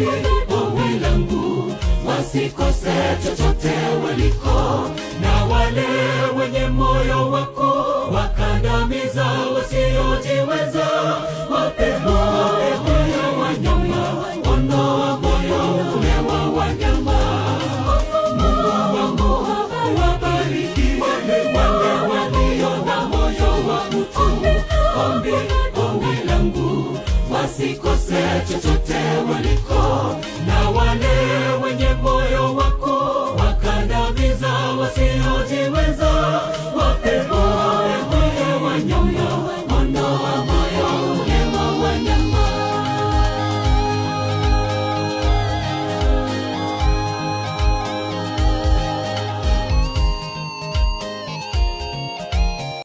ombi langu, wasikose chochote waliko, na wale wenye moyo wako wakandamiza wasiojiweza, wape moyo wanyama, ondoa moyo ule wa wanyama. Mungu wangu wabariki wale walio na moyo wa utu. Ombi langu, wasikose chochote waliko,